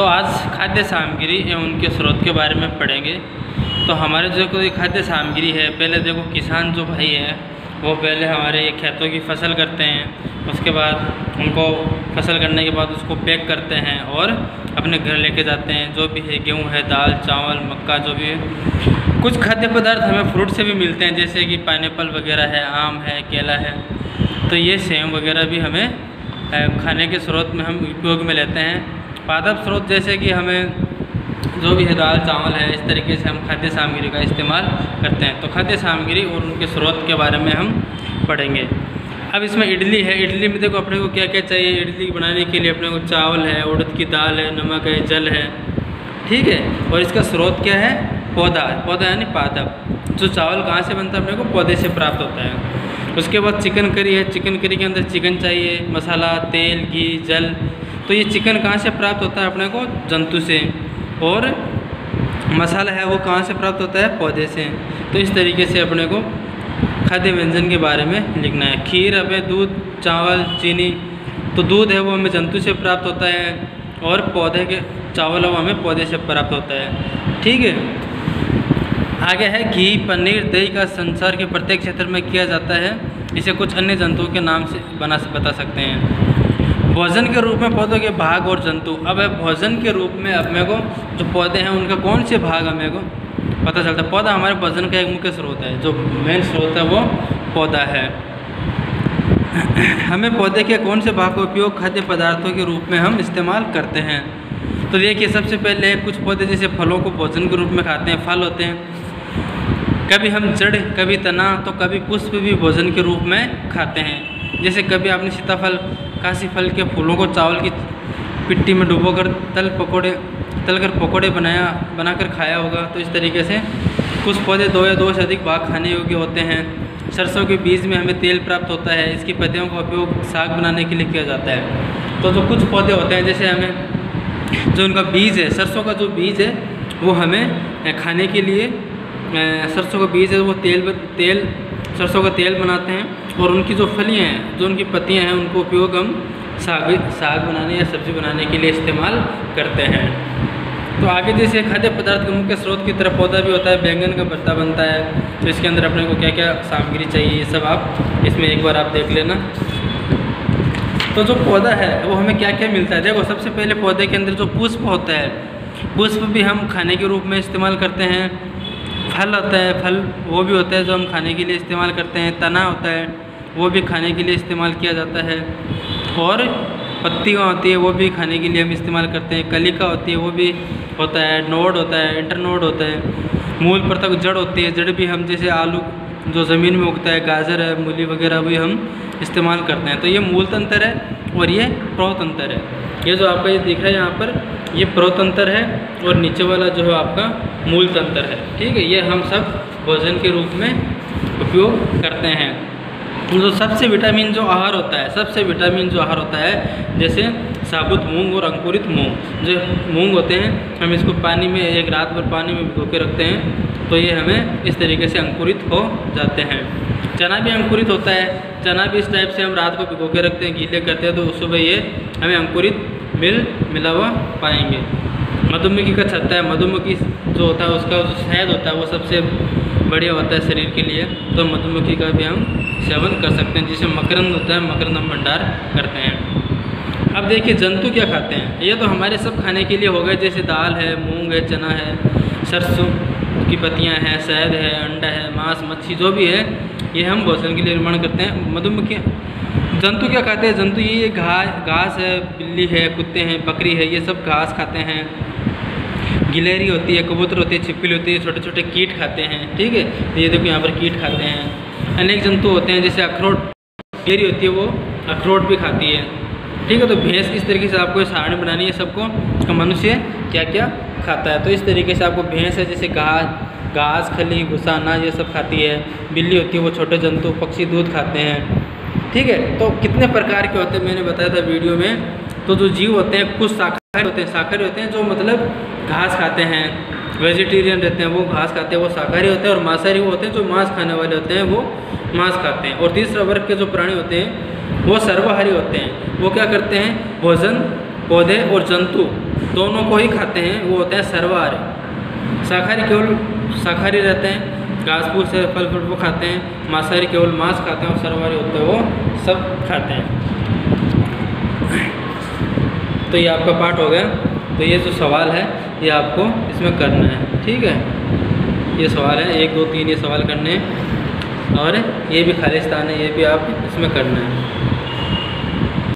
तो आज खाद्य सामग्री एवं उनके स्रोत के बारे में पढ़ेंगे। तो हमारे जो कोई खाद्य सामग्री है, पहले देखो किसान जो भाई है वो पहले हमारे खेतों की फसल करते हैं, उसके बाद उनको फसल करने के बाद उसको पैक करते हैं और अपने घर लेके जाते हैं। जो भी है गेहूँ है, दाल चावल मक्का जो भी है। कुछ खाद्य पदार्थ हमें फ्रूट से भी मिलते हैं, जैसे कि पाइनएप्पल वगैरह है, आम है, केला है। तो ये सेम वगैरह भी हमें खाने के स्रोत में हम उपयोग में लेते हैं। पादप स्रोत जैसे कि हमें जो भी है दाल चावल है, इस तरीके से हम खाद्य सामग्री का इस्तेमाल करते हैं। तो खाद्य सामग्री और उनके स्रोत के बारे में हम पढ़ेंगे। अब इसमें इडली है। इडली में देखो अपने को क्या क्या चाहिए। इडली बनाने के लिए अपने को चावल है, उड़द की दाल है, नमक है, जल है, ठीक है। और इसका स्रोत क्या है? पौधा। पौधा यानी पादप। जो चावल कहाँ से बनता है? अपने को पौधे से प्राप्त होता है। उसके बाद चिकन करी है। चिकन करी के अंदर चिकन चाहिए, मसाला, तेल, घी, जल। तो ये चिकन कहाँ से प्राप्त होता है? अपने को जंतु से। और मसाला है वो कहाँ से प्राप्त होता है? पौधे से। तो इस तरीके से अपने को खाद्य व्यंजन के बारे में लिखना है। खीर हमें दूध, चावल, चीनी। तो दूध है वो हमें जंतु से प्राप्त होता है और पौधे के चावल वो हमें पौधे से प्राप्त होता है, ठीक है। आगे है घी, पनीर, दही का संसार के प्रत्येक क्षेत्र में किया जाता है। इसे कुछ अन्य जंतुओं के नाम से बता सकते हैं। भोजन के रूप में पौधों के भाग और जंतु। अब है भोजन के रूप में अपने को जो पौधे हैं उनका कौन से भाग हमें को पता चलता है। पौधा हमारे भोजन का एक मुख्य स्रोत है। जो मेन स्रोत है वो पौधा है। हमें पौधे के कौन से भाग का उपयोग खाद्य पदार्थों के रूप में हम इस्तेमाल करते हैं। तो देखिए सबसे पहले कुछ पौधे जैसे फलों को भोजन के रूप में खाते हैं। फल होते हैं, कभी हम जड़, कभी तना, तो कभी पुष्प भी भोजन के रूप में खाते हैं। जैसे कभी आपने सीताफल, काशी फल के फूलों को चावल की पिट्टी में डुबोकर तलकर पकौड़े बनाकर खाया होगा। तो इस तरीके से कुछ पौधे 2 या 2 से अधिक भाग खाने योग्य होते हैं। सरसों के बीज में हमें तेल प्राप्त होता है। इसकी पत्तियों का उपयोग साग बनाने के लिए किया जाता है। तो जो कुछ पौधे होते हैं जैसे हमें जो उनका बीज है, सरसों का जो बीज है वो हमें खाने के लिए, सरसों का बीज है वो सरसों का तेल बनाते हैं। और उनकी जो फलियाँ हैं, जो उनकी पत्तियाँ हैं, उनको उपयोग हम साग बनाने या सब्ज़ी बनाने के लिए इस्तेमाल करते हैं। तो आगे जैसे खाद्य पदार्थ के मुख्य स्रोत की तरफ पौधा भी होता है। बैंगन का भरता बनता है। तो इसके अंदर अपने को क्या क्या सामग्री चाहिए ये सब आप इसमें एक बार आप देख लेना। तो जो पौधा है वो हमें क्या क्या मिलता है। देखो सबसे पहले पौधे के अंदर जो पुष्प होता है, पुष्प भी हम खाने के रूप में इस्तेमाल करते हैं। फल होता है, फल वो भी होता है जो हम खाने के लिए इस्तेमाल करते हैं। तना होता है, वो भी खाने के लिए इस्तेमाल किया जाता है। और पत्तियाँ होती है वो भी खाने के लिए हम इस्तेमाल करते हैं। कलिका होती है वो भी होता है। नोड होता है, इंटरनोड होता है। मूल प्रतक जड़ होती है। जड़ भी हम जैसे आलू जो ज़मीन में उगता है, गाजर है, मूली वगैरह भी हम इस्तेमाल करते हैं। तो ये मूल तंत्र है और ये प्रोतंत्र है। ये जो आपका ये दिख रहा है यहाँ पर, ये प्रोतंत्र है और नीचे वाला जो है आपका मूल तंत्र है, ठीक है। ये हम सब भोजन के रूप में उपयोग करते हैं। तो सबसे विटामिन जो आहार होता है, जैसे साबुत मूंग और अंकुरित मूंग। जो मूंग होते हैं हम इसको पानी में एक रात भर पानी में भिगो के रखते हैं, तो ये हमें इस तरीके से अंकुरित हो जाते हैं। चना भी अंकुरित होता है। चना भी इस टाइप से हम रात को भिगो के रखते हैं, गीले करते हैं, तो सुबह ये हमें अंकुरित मिला हुआ पाएंगे। मधुमक्खी का छत्ता है। मधुमक्खी जो होता है उसका जो शहद होता है वो सबसे बढ़िया होता है शरीर के लिए। तो मधुमक्खी का भी हम सेवन कर सकते हैं। जिसे मकरंद होता है, मकरंद हम भंडार करते हैं। अब देखिए जंतु क्या खाते हैं। ये तो हमारे सब खाने के लिए हो गए, जैसे दाल है, मूंग है, चना है, सरसों की पत्तियां हैं, शहद है, अंडा है, मांस, मच्छी जो भी है ये हम भोजन के लिए निर्माण करते हैं। मधुमक्खी जंतु क्या खाते हैं? जंतु ये घास है, बिल्ली है, कुत्ते हैं, बकरी है, ये सब घास खाते हैं। गिलहरी होती है, कबूतर होती है, छिपकली होती है, छोटे छोटे कीट खाते हैं, ठीक है। तो ये देखो यहाँ पर कीट खाते हैं। अनेक जंतु होते हैं जैसे अखरोट, गिलहरी होती है वो अखरोट भी खाती है, ठीक है। तो भैंस इस तरीके से आपको सारणी बनानी है सबको, मनुष्य क्या क्या खाता है। तो इस तरीके से आपको भैंस है जैसे घास, खली, भूसा, अनाज ये सब खाती है। बिल्ली होती है वो छोटे जंतु, पक्षी दूध खाते हैं, ठीक है। तो कितने प्रकार के होते हैं मैंने बताया था वीडियो में। तो जो जीव होते हैं कुछ शाकाहारी होते हैं जो मतलब घास खाते हैं। वेजिटेरियन रहते हैं वो घास खाते हैं, वो शाकाहारी होते हैं। और मांसाहारी वो होते हैं जो मांस खाने वाले होते हैं, वो मांस खाते हैं। और तीसरा वर्ग के जो प्राणी होते हैं वो सर्वाहारी होते हैं। वो क्या करते हैं? भोजन, पौधे और जंतु दोनों को ही खाते हैं, वो होते हैं सर्वाहारी। शाकाहारी केवल शाकाहारी रहते हैं, घास फूस से फल फ्रूट वो खाते हैं। मांसाहारी केवल मांस खाते हैं, और सर्वाहारी होते हैं वो सब खाते हैं। तो ये आपका पाठ हो गया। तो ये जो सवाल है ये आपको इसमें करना है, ठीक है। ये सवाल है 1 2 3 ये सवाल करने हैं, और ये भी खालिस्तान है, ये भी आप इसमें करना है।